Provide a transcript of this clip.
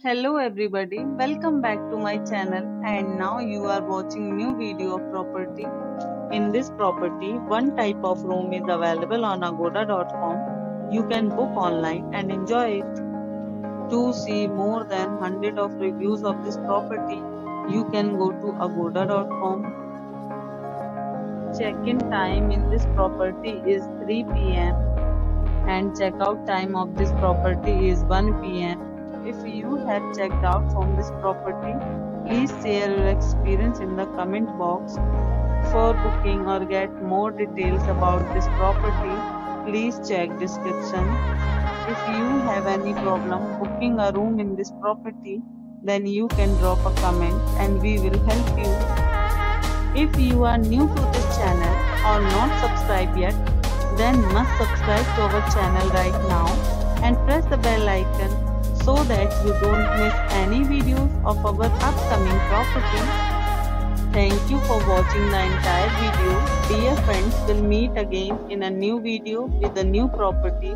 Hello everybody, welcome back to my channel, and now you are watching new video of property. In this property, one type of room is available on agoda.com. You can book online and enjoy it. To see more than 100 of reviews of this property, you can go to agoda.com. Check-in time in this property is 3 p.m. and check-out time of this property is 1 p.m. If you have checked out from this property, please share your experience in the comment box. For booking or get more details about this property, please check description. If you have any problem booking a room in this property, then you can drop a comment and we will help you. If you are new to this channel or not subscribed yet, then must subscribe to our channel right now and press the bell icon so that you don't miss any videos of our upcoming property. Thank you for watching the entire video. Dear friends, we'll meet again in a new video with a new property.